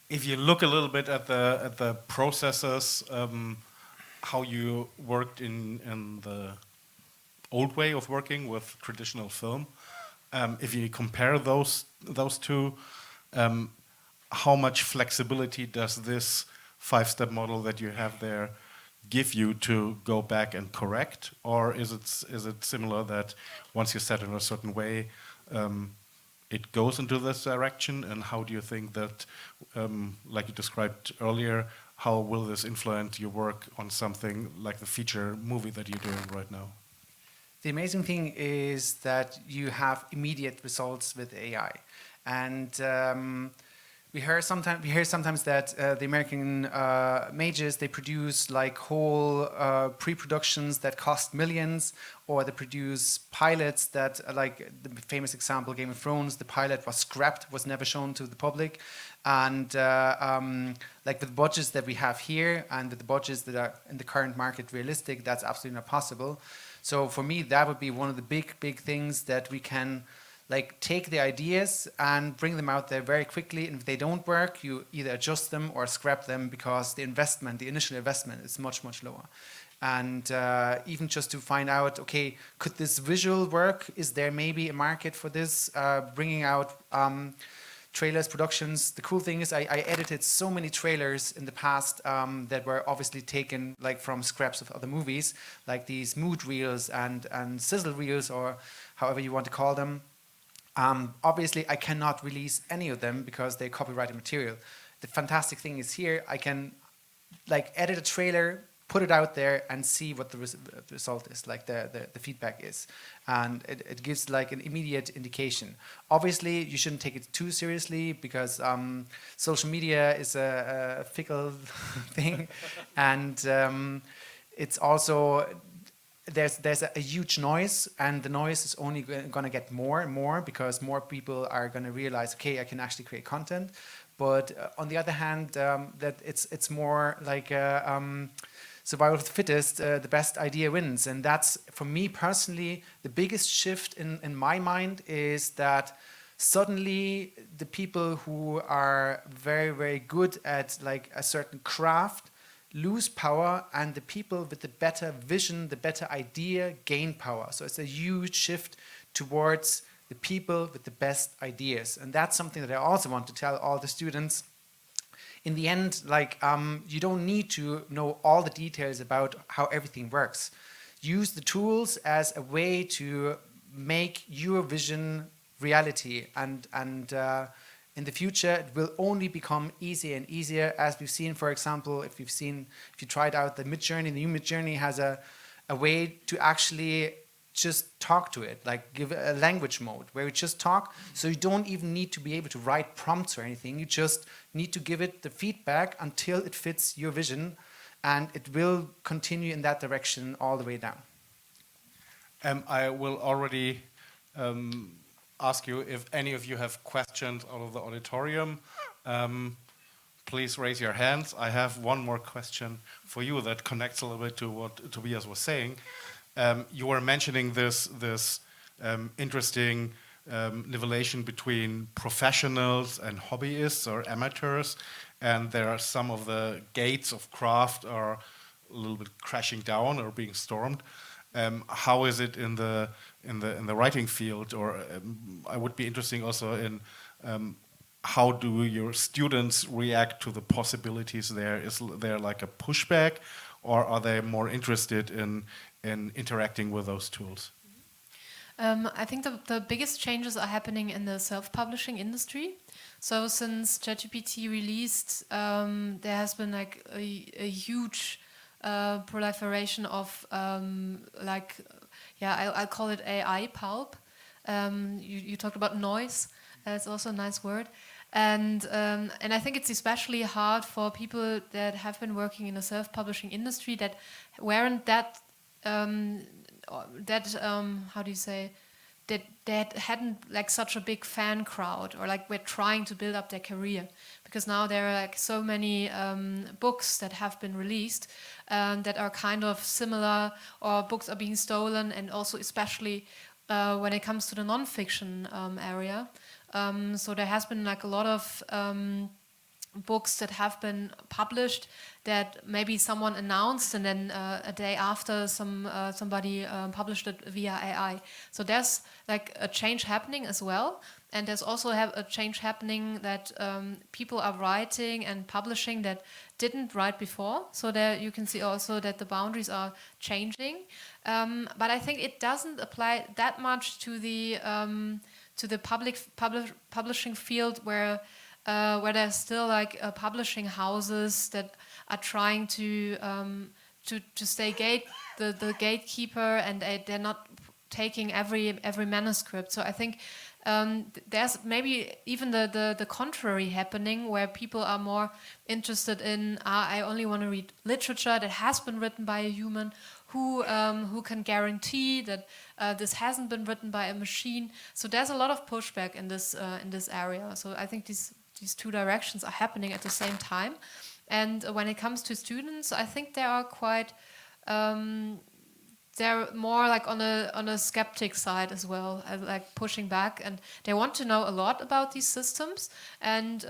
if you look a little bit at the processes, how you worked in the old way of working with traditional film, if you compare those two, how much flexibility does this five-step model that you have there give you to go back and correct, or is it similar that once you set in a certain way, it goes into this direction? And how do you think that, like you described earlier, how will this influence your work on something like the feature movie that you're doing right now? The amazing thing is that you have immediate results with AI, and we hear sometimes that the American majors, they produce like whole pre-productions that cost millions, or they produce pilots that like the famous example, Game of Thrones. The pilot was scrapped, was never shown to the public, and like with the budgets that we have here and with the budgets that are in the current market realistic, that's absolutely not possible. So for me, that would be one of the big things that we can like take the ideas and bring them out there very quickly. And if they don't work, you either adjust them or scrap them, because the initial investment is much lower. And even just to find out, okay, could this visual work? Is there maybe a market for this? Bringing out trailers, productions. The cool thing is I edited so many trailers in the past that were obviously taken like from scraps of other movies, like these mood reels and sizzle reels, or however you want to call them. Obviously, I cannot release any of them because they're copyrighted material. The fantastic thing is here, I can like edit a trailer, put it out there, and see what the result is, like the feedback is. And it gives like an immediate indication. Obviously, you shouldn't take it too seriously, because social media is a fickle thing. And it's also, there's a huge noise, and the noise is only going to get more and more, because more people are going to realize, okay, I can actually create content. But on the other hand, that it's more like survival of the fittest, the best idea wins. And that's, for me personally, the biggest shift in my mind is that suddenly the people who are very good at like a certain craft lose power, and the people with the better vision, the better idea, gain power. So it's a huge shift towards the people with the best ideas. And that's something that I also want to tell all the students. In the end, like you don't need to know all the details about how everything works. Use the tools as a way to make your vision reality, and in the future, it will only become easier and easier, as we've seen, for example, if you tried out the Midjourney, the new Midjourney has a way to actually just talk to it, like give a language mode where you just talk. So you don't even need to be able to write prompts or anything. You just need to give it the feedback until it fits your vision, and it will continue in that direction all the way down. I will already ask you if any of you have questions out of the auditorium. Please raise your hands. I have one more question for you that connects a little bit to what Tobias was saying. You were mentioning this interesting nivellation between professionals and hobbyists or amateurs, and there are some of the gates of craft are a little bit crashing down or being stormed. How is it in the writing field? Or I would be interested also in how do your students react to the possibilities there? Is there like a pushback, or are they more interested in interacting with those tools? I think the biggest changes are happening in the self-publishing industry. So since ChatGPT released, there has been like a huge proliferation of I'll call it AI pulp. You talked about noise. It's also a nice word. And I think it's especially hard for people that have been working in the self-publishing industry that weren't that how do you say, that hadn't like such a big fan crowd, or like were trying to build up their career, because now there are like so many books that have been released that are kind of similar, or books are being stolen, and also especially when it comes to the non-fiction area. So there has been like a lot of books that have been published that maybe someone announced and then a day after somebody published it via AI. So there's like a change happening as well, and there's also a change happening that people are writing and publishing that didn't write before. So there you can see also that the boundaries are changing, but I think it doesn't apply that much to the publishing field where there's still like publishing houses that are trying to stay the gatekeeper, and they're not taking every manuscript. So I think there's maybe even the contrary happening, where people are more interested in I only want to read literature that has been written by a human. Who can guarantee that this hasn't been written by a machine? So there's a lot of pushback in this area. So I think these two directions are happening at the same time. And when it comes to students, I think they are quite they're more like on a skeptic side as well, like pushing back, and they want to know a lot about these systems. And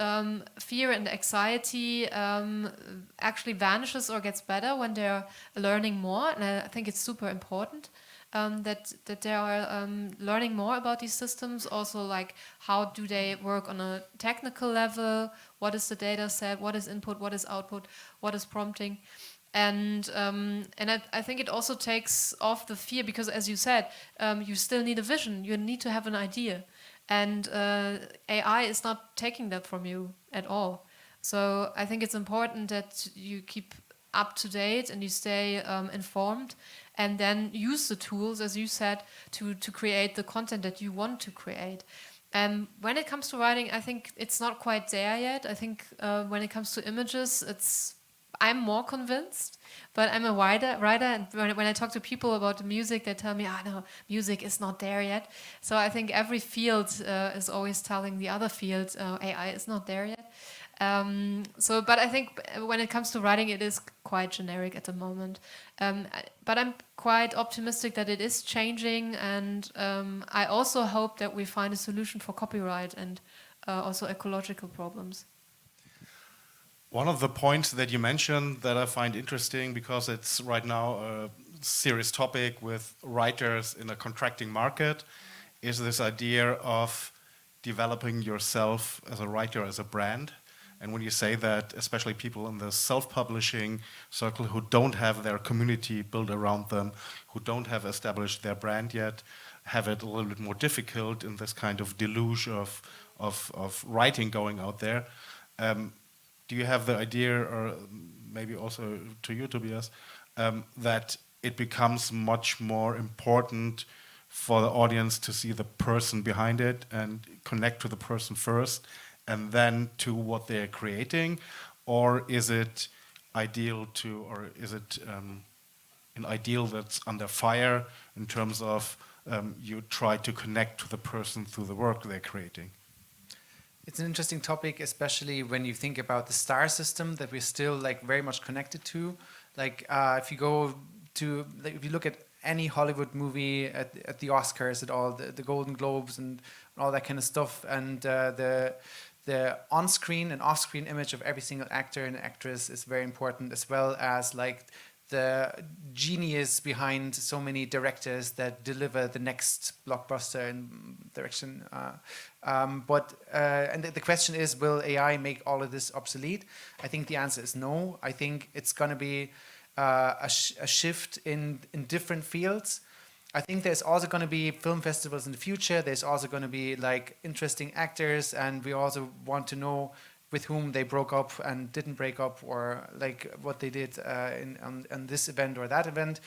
fear and anxiety actually vanishes or gets better when they're learning more. And I think it's super important that they are learning more about these systems. Also, like how do they work on a technical level? What is the data set? What is input? What is output? What is prompting? And I think it also takes off the fear, because as you said, you still need a vision. You need to have an idea, and AI is not taking that from you at all. So I think it's important that you keep up to date and you stay informed, and then use the tools, as you said, to create the content that you want to create. And when it comes to writing, I think it's not quite there yet. I think when it comes to images, I'm more convinced, but I'm a writer, and when I talk to people about the music, they tell me, no, music is not there yet. So I think every field is always telling the other field, AI is not there yet. But I think when it comes to writing, it is quite generic at the moment. But I'm quite optimistic that it is changing, and I also hope that we find a solution for copyright and also ecological problems. One of the points that you mentioned that I find interesting, because it's right now a serious topic with writers in a contracting market, is this idea of developing yourself as a writer, as a brand. And when you say that, especially people in the self-publishing circle who don't have their community built around them, who don't have established their brand yet, have it a little bit more difficult in this kind of deluge of writing going out there. Do you have the idea, or maybe also to you, Tobias, that it becomes much more important for the audience to see the person behind it and connect to the person first and then to what they're creating? Or is it ideal an ideal that's under fire in terms of you try to connect to the person through the work they're creating? It's an interesting topic, especially when you think about the star system that we're still like very much connected to. Like if you look at any Hollywood movie at the Oscars, at all the Golden Globes and all that kind of stuff, and the on-screen and off-screen image of every single actor and actress is very important, as well as like the genius behind so many directors that deliver the next blockbuster in direction. And the question is, will AI make all of this obsolete? I think the answer is no. I think it's going to be a shift in different fields. I think there's also going to be film festivals in the future. There's also going to be like interesting actors, and we also want to know with whom they broke up and didn't break up, or like what they did on this event or that event.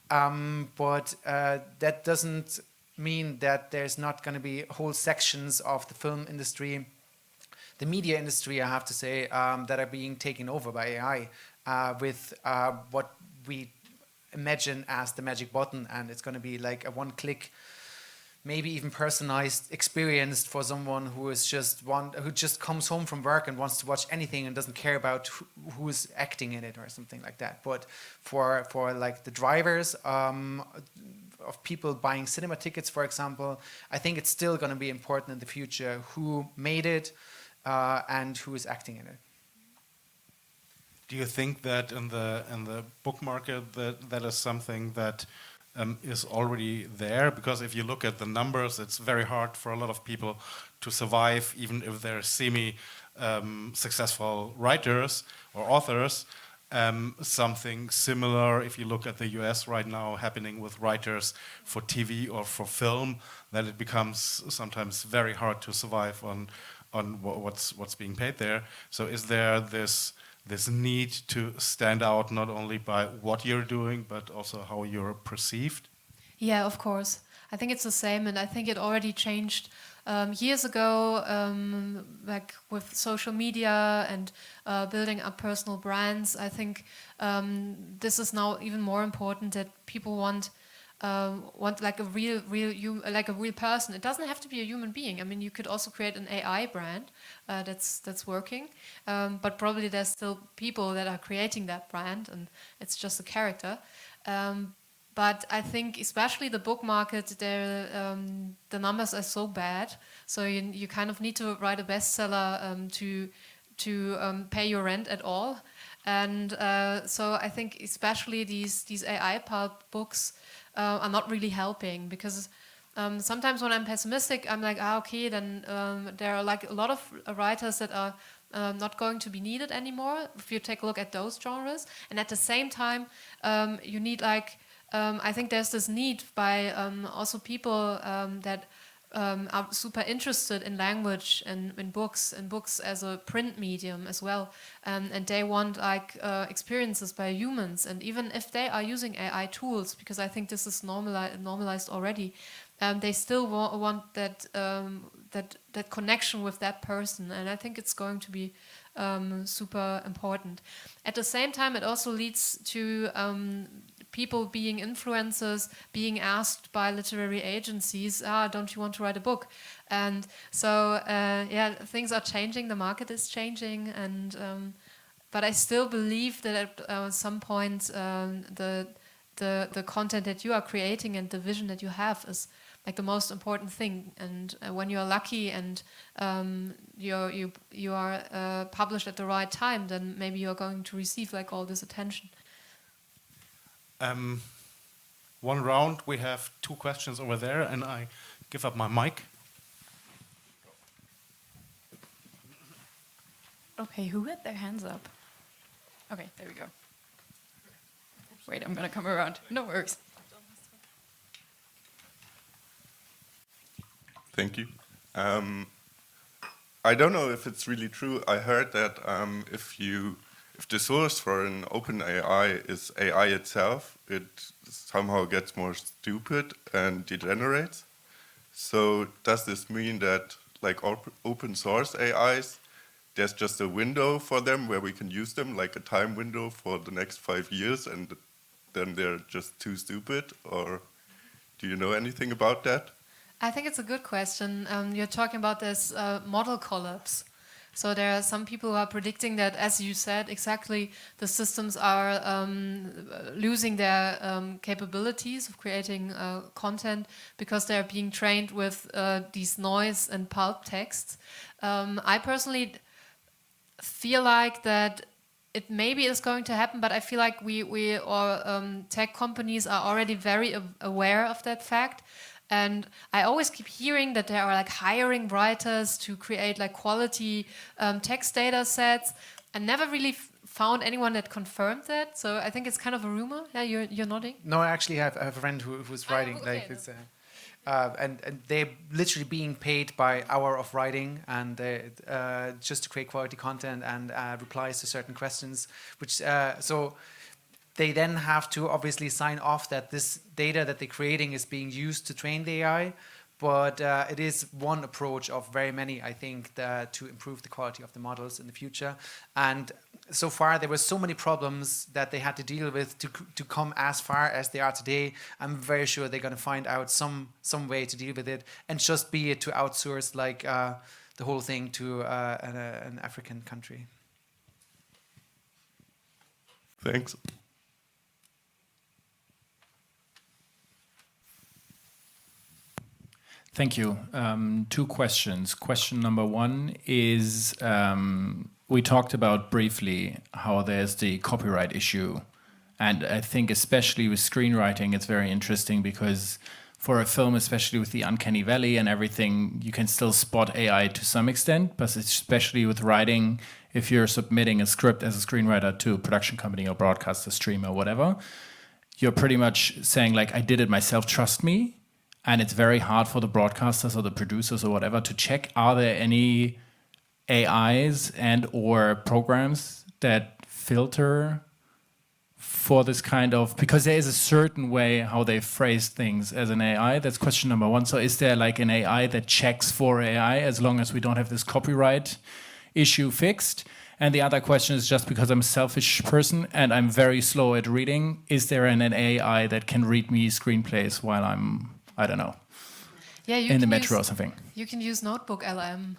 But that doesn't mean that there's not going to be whole sections of the film industry, the media industry, I have to say, that are being taken over by AI with what we imagine as the magic button, and it's going to be like a one-click, maybe even personalized experience for someone who just comes home from work and wants to watch anything and doesn't care about who's acting in it or something like that. But for like the drivers of people buying cinema tickets, for example, I think it's still going to be important in the future who made it and who is acting in it. do you think that in the book market that is something that is already there? Because if you look at the numbers, it's very hard for a lot of people to survive, even if they're successful writers or authors. Something similar, if you look at the US right now, happening with writers for TV or for film, that it becomes sometimes very hard to survive on what's being paid there. So is there this need to stand out not only by what you're doing, but also how you're perceived? Yeah, of course. I think it's the same, and I think it already changed years ago, like with social media and building up personal brands. I think this is now even more important, that people want like a real like a real person. It doesn't have to be a human being. I mean, you could also create an AI brand that's working, but probably there's still people that are creating that brand, and it's just a character. But I think especially the book market, the numbers are so bad. So you kind of need to write a bestseller to pay your rent at all. And so I think especially these AI-powered books are not really helping, because sometimes when I'm pessimistic, I'm like, okay, then there are like a lot of writers that are not going to be needed anymore if you take a look at those genres. And at the same time, you need like, I think there's this need by also people that are super interested in language and in books as a print medium as well, and they want like experiences by humans. And even if they are using AI tools, because I think this is normalized already, they still want that that connection with that person, and I think it's going to be super important. At the same time, it also leads to people being influencers, being asked by literary agencies, don't you want to write a book? And so, yeah, things are changing, the market is changing, and but I still believe that at some point the content that you are creating and the vision that you have is like the most important thing. And when you are lucky and you are published at the right time, then maybe you are going to receive like all this attention. One round, we have 2 questions over there, and I give up my mic. Okay, who had their hands up? Okay, there we go. Wait, I'm gonna come around. No worries. Thank you. I don't know if it's really true. I heard that if the source for an open AI is AI itself, it somehow gets more stupid and degenerates. So does this mean that like open source AIs, there's just a window for them where we can use them, like a time window for the next 5 years, and then they're just too stupid? Or do you know anything about that? I think it's a good question. You're talking about this model collapse. So there are some people who are predicting that, as you said, exactly, the systems are losing their capabilities of creating content because they're being trained with these noise and pulp texts. I personally feel like that it maybe is going to happen, but I feel like we tech companies are already very aware of that fact. And I always keep hearing that they are like hiring writers to create like quality text data sets. I never really found anyone that confirmed that. So I think it's kind of a rumor. Yeah, you're nodding. No, I actually have a friend who's writing okay, like it's. And they're literally being paid by hour of writing, and just to create quality content and replies to certain questions, which so they then have to obviously sign off that this data that they're creating is being used to train the AI. But it is one approach of very many, I think, to improve the quality of the models in the future. And so far, there were so many problems that they had to deal with to come as far as they are today. I'm very sure they're going to find out some way to deal with it, and just be it to outsource like the whole thing to an African country. Thanks. Thank you. 2 questions. Question number 1 is, we talked about briefly how there's the copyright issue. And I think especially with screenwriting, it's very interesting because for a film, especially with the uncanny valley and everything, you can still spot AI to some extent, but especially with writing, if you're submitting a script as a screenwriter to a production company or broadcaster, streamer, whatever, you're pretty much saying like, I did it myself, trust me. And it's very hard for the broadcasters or the producers or whatever to check, are there any AIs and or programs that filter for this kind of, because there is a certain way how they phrase things as an AI. That's question number one. So is there like an AI that checks for AI as long as we don't have this copyright issue fixed? And the other question is, just because I'm a selfish person and I'm very slow at reading, is there an AI that can read me screenplays while I'm, I don't know, in the metro or something? You can use Notebook LM.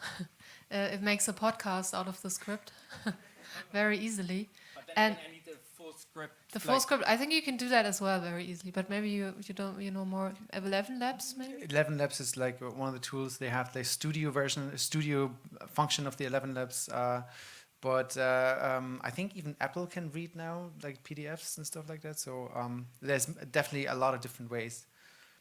It makes a podcast out of the script very easily. And I need the full script. the full script, I think you can do that as well very easily. But maybe you don't, you know, more 11 Labs maybe? 11 Labs is like one of the tools they have, the studio version, studio function of the 11 Labs. But I think even Apple can read now, like PDFs and stuff like that. So there's definitely a lot of different ways.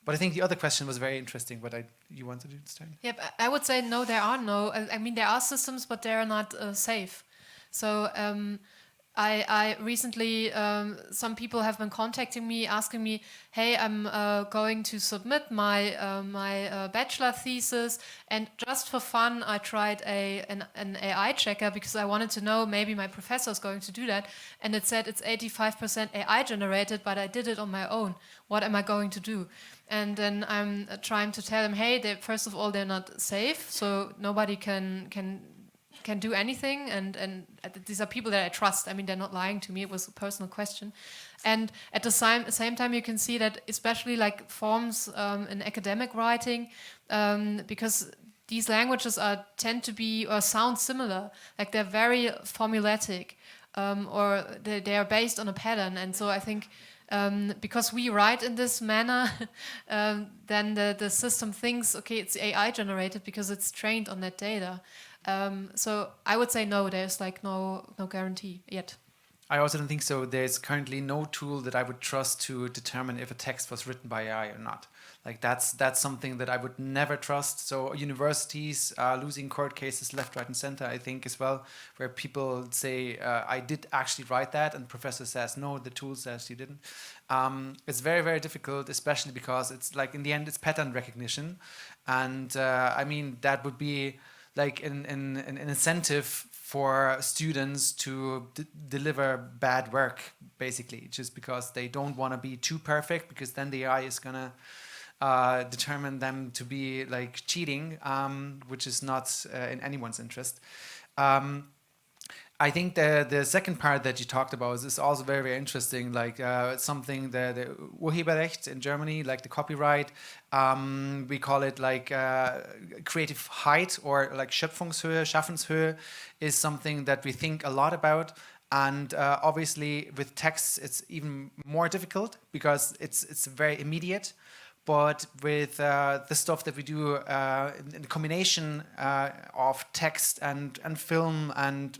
But I think the other question was very interesting. What you want to do this time? Yep, I would say no, there are no. I mean, there are systems, but they're not safe. So I recently, some people have been contacting me, asking me, hey, I'm going to submit my bachelor thesis, and just for fun, I tried an AI checker because I wanted to know maybe my professor is going to do that, and it said it's 85% AI generated, but I did it on my own. What am I going to do? And then I'm trying to tell them, hey, first of all, they're not safe, so nobody can do anything, and these are people that I trust. I mean, they're not lying to me. It was a personal question. And at the same time, you can see that especially like forms in academic writing, because these languages tend to be or sound similar, like they're very formulatic, or they are based on a pattern. And so I think because we write in this manner, then the system thinks, okay, it's AI generated because it's trained on that data. So I would say no, there's like no guarantee yet. I also don't think so. There's currently no tool that I would trust to determine if a text was written by AI or not. Like that's something that I would never trust. So universities losing court cases left, right, and center, I think as well, where people say, I did actually write that, and professor says, no, the tool says you didn't. It's very, very difficult, especially because it's like in the end, it's pattern recognition. And I mean, that would be like an incentive for students to deliver bad work, basically, just because they don't want to be too perfect, because then the AI is going to determine them to be like cheating, which is not in anyone's interest. I think the second part that you talked about is also very, very interesting, like something the Urheberrecht in Germany, like the copyright, we call it like creative height, or like Schöpfungshöhe, Schaffenshöhe, is something that we think a lot about. And obviously with text, it's even more difficult because it's very immediate. But with the stuff that we do in the combination of text and film and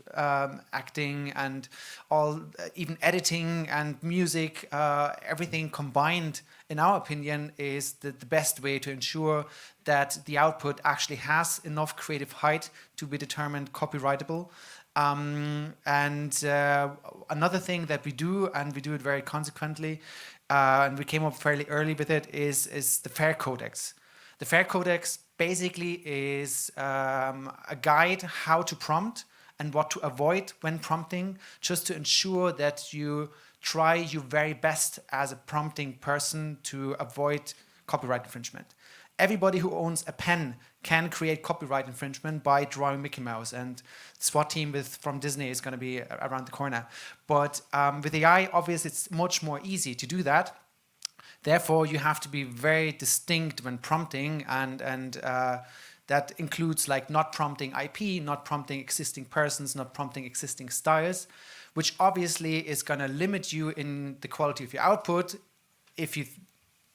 acting and all, even editing and music, everything combined, in our opinion, is the best way to ensure that the output actually has enough creative height to be determined copyrightable. And another thing that we do, and we do it very consequently, and we came up fairly early with it, is the FAIR Codex. The FAIR Codex basically is a guide how to prompt and what to avoid when prompting, just to ensure that you try your very best as a prompting person to avoid copyright infringement. Everybody who owns a pen can create copyright infringement by drawing Mickey Mouse, and the SWAT team from Disney is going to be around the corner. But with AI, obviously, it's much more easy to do that. Therefore, you have to be very distinct when prompting, and that includes like not prompting IP, not prompting existing persons, not prompting existing styles, which obviously is going to limit you in the quality of your output if you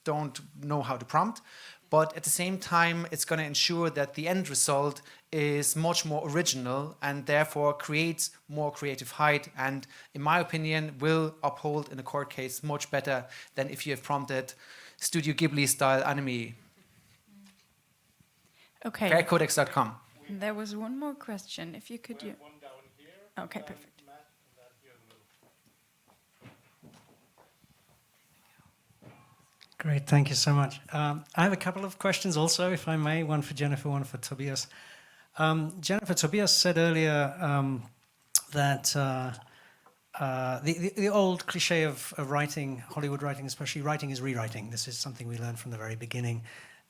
don't know how to prompt. but at the same time, it's going to ensure that the end result is much more original and therefore creates more creative height, and in my opinion will uphold in a court case much better than if you have prompted Studio Ghibli style anime. Okay. Faircodex.com. There was one more question. If you could... One down here. Okay, perfect. Matt, and then here in the middle. Great, thank you so much. I have a couple of questions also, if I may, one for Jennifer, one for Tobias. Jennifer, Tobias said earlier that the old cliche of writing, Hollywood writing especially, writing is rewriting. This is something we learned from the very beginning.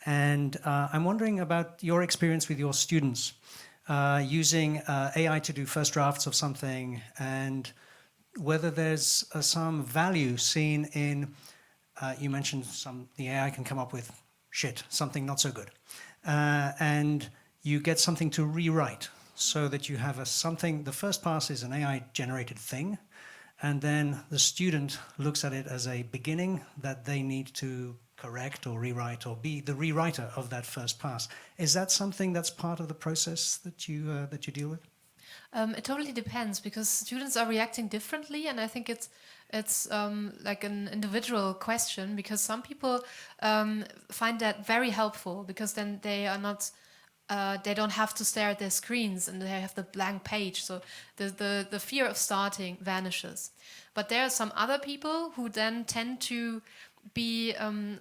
And I'm wondering about your experience with your students using AI to do first drafts of something, and whether there's some value seen in, you mentioned the AI can come up with shit, something not so good. And you get something to rewrite so that you have something, the first pass is an AI generated thing, and then the student looks at it as a beginning that they need to correct or rewrite or be the rewriter of that first pass. Is that something that's part of the process that you deal with? It totally depends, because students are reacting differently, and I think it's like an individual question, because some people find that very helpful, because then they are not they don't have to stare at their screens and they have the blank page, so the fear of starting vanishes. But there are some other people who then tend to be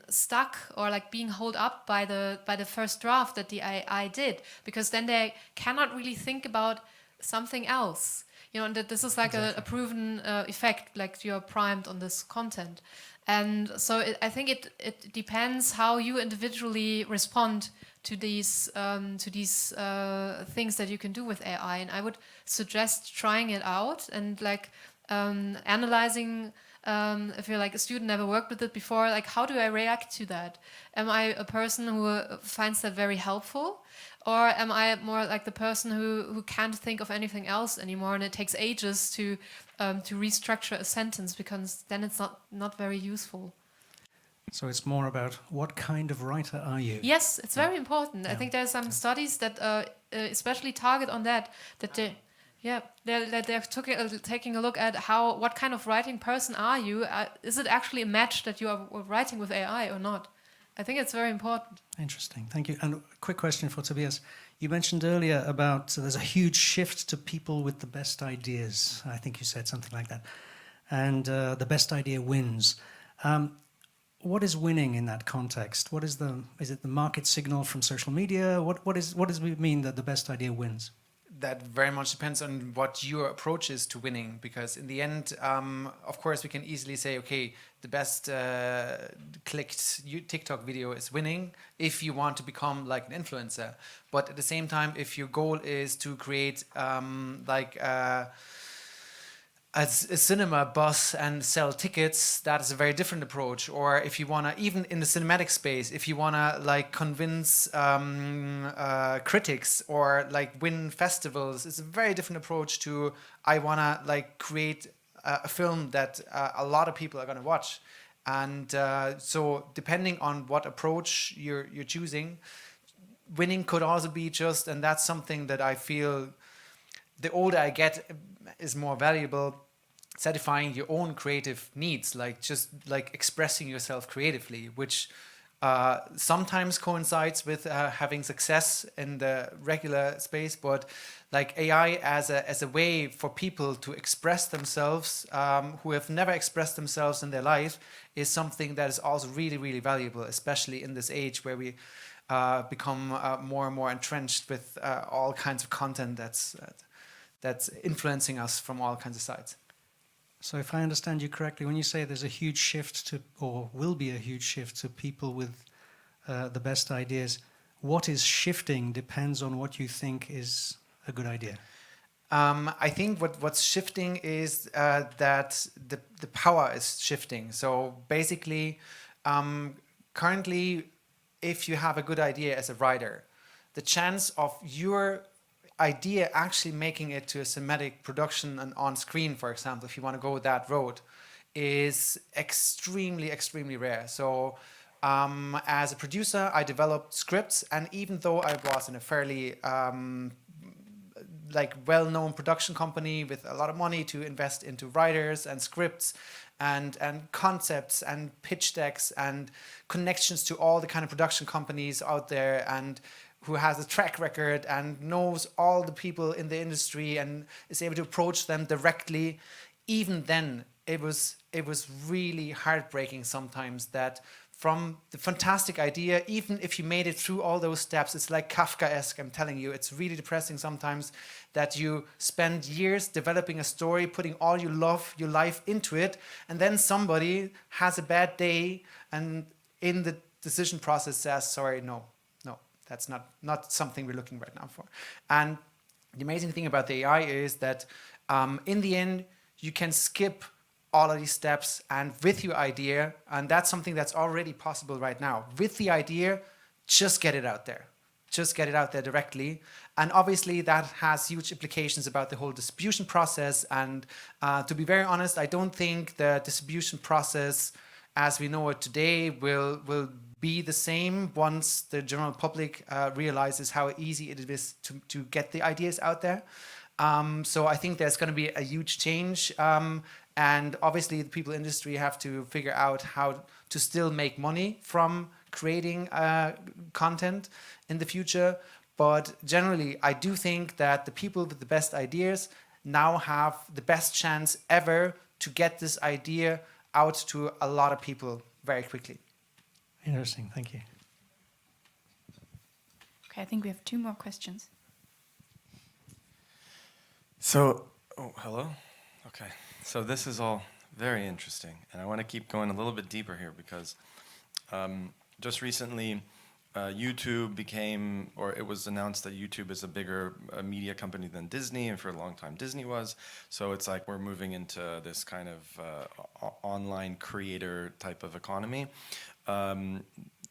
stuck or like being held up by the first draft that the AI did, because then they cannot really think about something else. You know, and that this is like a proven effect, like you're primed on this content. And so I think it depends how you individually respond to these things that you can do with AI. And I would suggest trying it out and like analyzing. If you're like a student, never worked with it before, like how do I react to that? Am I a person who finds that very helpful? Or am I more like the person who can't think of anything else anymore, and it takes ages to restructure a sentence, because then it's not very useful. So it's more about what kind of writer are you? Yes, it's very important. I think there's some studies that especially target on that they're taking a look at what kind of writing person are you? Is it actually a match that you are writing with AI or not? I think it's very important. Interesting, thank you. And a quick question for Tobias. You mentioned earlier about there's a huge shift to people with the best ideas. I think you said something like that. And the best idea wins. What is winning in that context? Is it the market signal from social media? What does it mean that the best idea wins? That very much depends on what your approach is to winning, because in the end, of course, we can easily say, okay, the best clicked TikTok video is winning if you want to become like an influencer. But at the same time, if your goal is to create a cinema bus and sell tickets, that is a very different approach. Or if you want to, even in the cinematic space, if you want to like convince critics or like win festivals, it's a very different approach to I want to like create a film that a lot of people are going to watch. And so depending on what approach you're choosing, winning could also be just, and that's something that I feel the older I get is more valuable, satisfying your own creative needs, like just like expressing yourself creatively, which sometimes coincides with having success in the regular space, but like AI as a way for people to express themselves who have never expressed themselves in their life is something that is also really, really valuable, especially in this age where we become more and more entrenched with all kinds of content that's influencing us from all kinds of sides. So if I understand you correctly, when you say there's a huge shift to, or will be a huge shift to people with the best ideas, what is shifting depends on what you think is a good idea. I think what's shifting is that the power is shifting. So basically, currently, if you have a good idea as a writer, the chance of your idea actually making it to a cinematic production and on screen, for example, if you want to go that road, is extremely, extremely rare. So As a producer, I developed scripts, and even though I was in a fairly well-known production company with a lot of money to invest into writers and scripts and concepts and pitch decks and connections to all the kind of production companies out there, and who has a track record and knows all the people in the industry and is able to approach them directly, even then it was really heartbreaking sometimes that from the fantastic idea, even if you made it through all those steps, it's like Kafkaesque, I'm telling you. It's really depressing sometimes that you spend years developing a story, putting all you love, your life into it, and then somebody has a bad day and in the decision process says, sorry, no, that's not something we're looking right now for. And the amazing thing about the AI is that in the end, you can skip all of these steps, and with your idea, and that's something that's already possible right now. With the idea, just get it out there. Just get it out there directly. And obviously that has huge implications about the whole distribution process. And to be very honest, I don't think the distribution process as we know it today will be the same once the general public realizes how easy it is to get the ideas out there. So I think there's going to be a huge change. And obviously the people industry have to figure out how to still make money from creating content in the future. But generally, I do think that the people with the best ideas now have the best chance ever to get this idea out to a lot of people very quickly. Interesting, thank you. Okay, I think we have 2 more questions. So, hello? Okay. So this is all very interesting, and I want to keep going a little bit deeper here because just recently YouTube became, or it was announced that YouTube is a bigger media company than Disney, and for a long time Disney was. So it's like we're moving into this kind of online creator type of economy.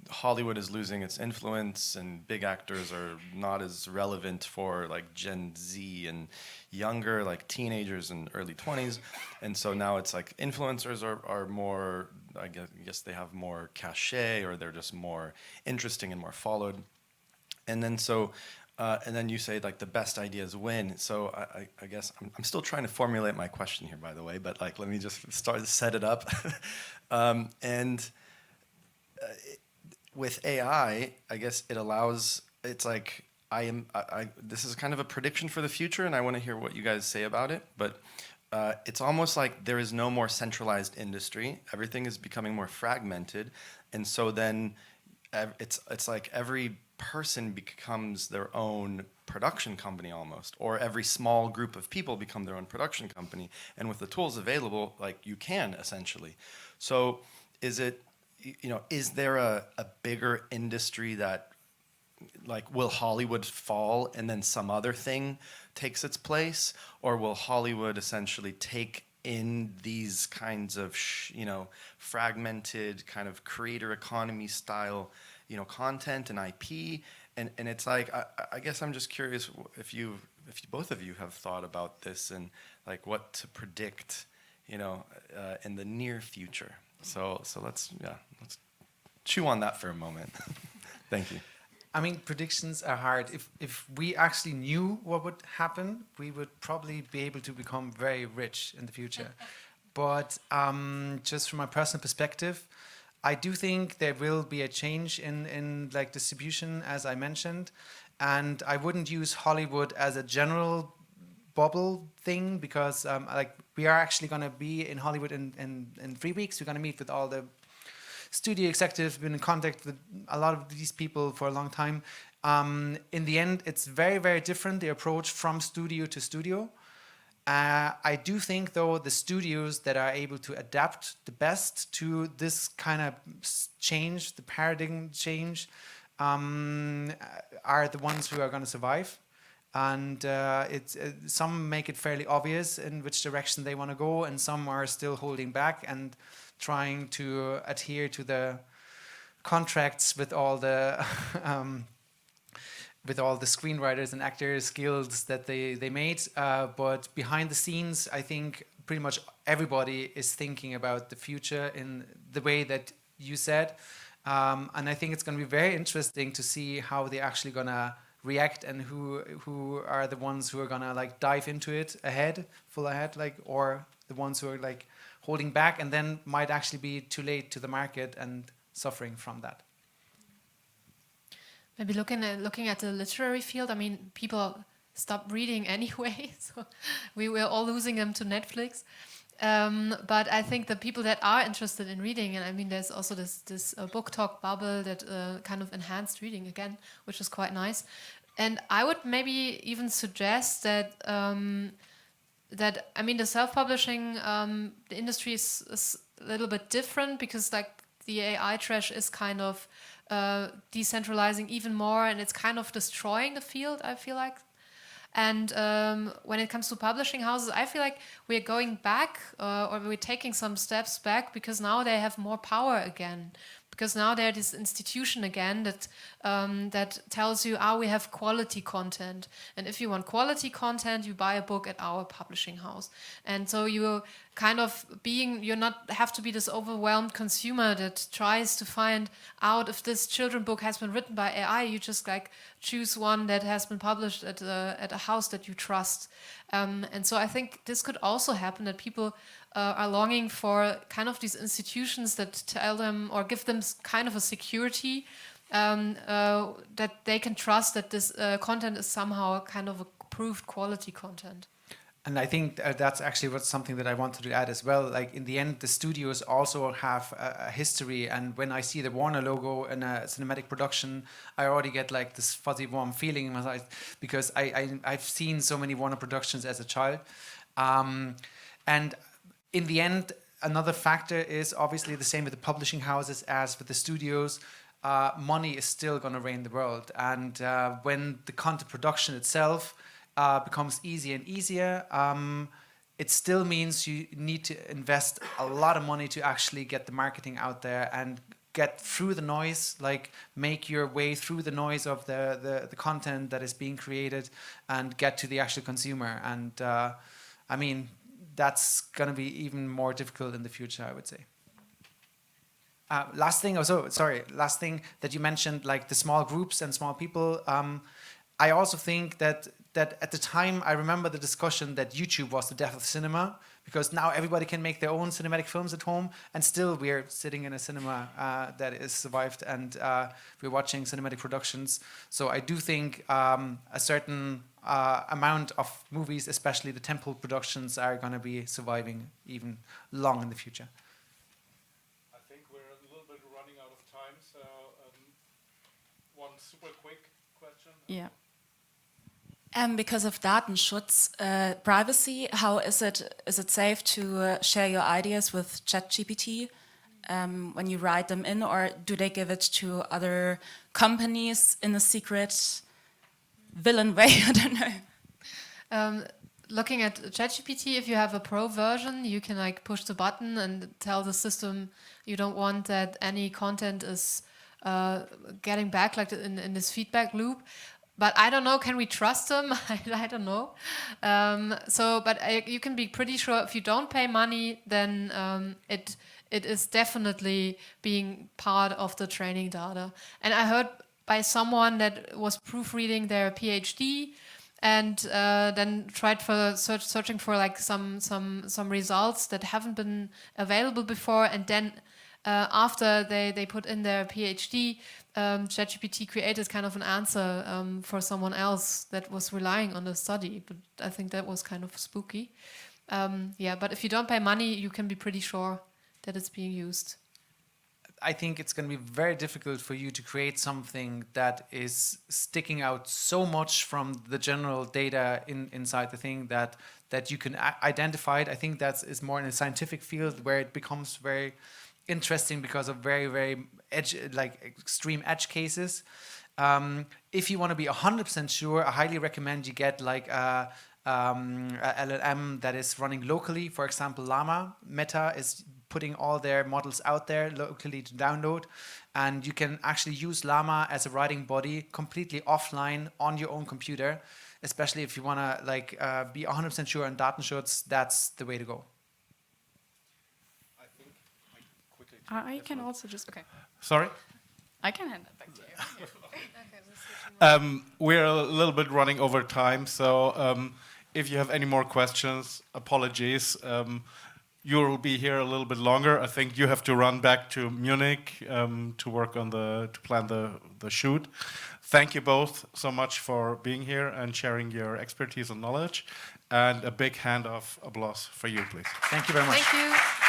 Hollywood is losing its influence, and big actors are not as relevant for like Gen Z and younger, like teenagers and early 20s. And so now it's like influencers are more, I guess they have more cachet, or they're just more interesting and more followed. And then so, and then you say like the best ideas win. So I guess I'm still trying to formulate my question here, by the way, but like let me just set it up. With AI, I guess it allows, it's like, this is kind of a prediction for the future, and I want to hear what you guys say about it, but it's almost like there is no more centralized industry. Everything is becoming more fragmented, and so then it's like every person becomes their own production company almost, or every small group of people become their own production company, and with the tools available, like you can essentially. So is there a bigger industry that, like, will Hollywood fall and then some other thing takes its place? Or will Hollywood essentially take in these kinds of, fragmented kind of creator economy style, content and IP? And it's like, I guess I'm just curious if both of you have thought about this and like what to predict, in the near future. So let's chew on that for a moment. Thank you. I mean, predictions are hard. If we actually knew what would happen, we would probably be able to become very rich in the future. But just from my personal perspective, I do think there will be a change in like distribution, as I mentioned, and I wouldn't use Hollywood as a general bubble thing because we are actually going to be in Hollywood in 3 weeks. We're going to meet with all the studio executives, been in contact with a lot of these people for a long time. In the end, it's very, very different, the approach from studio to studio. I do think, though, the studios that are able to adapt the best to this kind of change, the paradigm change, are the ones who are going to survive. And some make it fairly obvious in which direction they want to go, and some are still holding back and trying to adhere to the contracts with all the screenwriters and actors guilds that they made. But behind the scenes, I think pretty much everybody is thinking about the future in the way that you said. And I think it's going to be very interesting to see how they're actually going to react and who are the ones who are going to like dive into it full ahead, like, or the ones who are like holding back and then might actually be too late to the market and suffering from that. Maybe looking at the literary field, I mean, people stop reading anyway, so we were all losing them to Netflix. But I think the people that are interested in reading, and I mean, there's also this book talk bubble that kind of enhanced reading again, which is quite nice. And I would maybe even suggest that that I mean, the self-publishing the industry is a little bit different because like the AI trash is kind of decentralizing even more, and it's kind of destroying the field, I feel like. And when it comes to publishing houses, I feel like we're going back or we're taking some steps back because now they have more power again. Because now there's this institution again that that tells you, we have quality content. And if you want quality content, you buy a book at our publishing house. And so you're kind of you're not have to be this overwhelmed consumer that tries to find out if this children book has been written by AI. You just like choose one that has been published at a house that you trust. And so I think this could also happen, that people are longing for kind of these institutions that tell them or give them kind of a security that they can trust that this content is somehow kind of approved quality content. And I think that's actually something that I wanted to add as well. Like in the end, the studios also have a history. And when I see the Warner logo in a cinematic production, I already get like this fuzzy warm feeling in my eyes because I've seen so many Warner productions as a child. And in the end, another factor is obviously the same with the publishing houses as with the studios. Money is still going to reign the world. And when the content production itself becomes easier and easier, it still means you need to invest a lot of money to actually get the marketing out there and get through the noise, like make your way through the noise of the content that is being created and get to the actual consumer. And I mean, that's going to be even more difficult in the future, I would say. Last thing that you mentioned, like the small groups and small people. I also think that at the time, I remember the discussion that YouTube was the death of cinema, because now everybody can make their own cinematic films at home, and still we're sitting in a cinema that is survived, and we're watching cinematic productions. So I do think a certain amount of movies, especially the temple productions, are going to be surviving even long in the future. I think we're a little bit running out of time, so one super quick question. Yeah. Because of Datenschutz, privacy, how is it safe to share your ideas with ChatGPT when you write them in, or do they give it to other companies in a secret villain way? I don't know. Looking at ChatGPT, if you have a pro version, you can like push the button and tell the system you don't want that any content is getting back like in this feedback loop. But I don't know, can we trust them? I don't know. But you can be pretty sure if you don't pay money, then it is definitely being part of the training data. And I heard by someone that was proofreading their PhD and then tried for searching for like some results that haven't been available before, and then after they put in their PhD, ChatGPT created kind of an answer for someone else that was relying on the study. But I think that was kind of spooky. But if you don't pay money, you can be pretty sure that it's being used. I think it's going to be very difficult for you to create something that is sticking out so much from the general data inside the thing that you can identify it. I think is more in a scientific field where it becomes very interesting because of very, very extreme edge cases. If you want to be 100% sure, I highly recommend you get like a LLM that is running locally. For example, Llama. Meta is putting all their models out there locally to download, and you can actually use Llama as a writing body completely offline on your own computer. Especially if you want to be 100% sure on Datenschutz, that's the way to go. I can also just... Okay. Sorry? I can hand that back to you. We're a little bit running over time, so if you have any more questions, apologies. You'll be here a little bit longer. I think you have to run back to Munich to work on to plan the shoot. Thank you both so much for being here and sharing your expertise and knowledge. And a big hand of applause for you, please. Thank you very much. Thank you.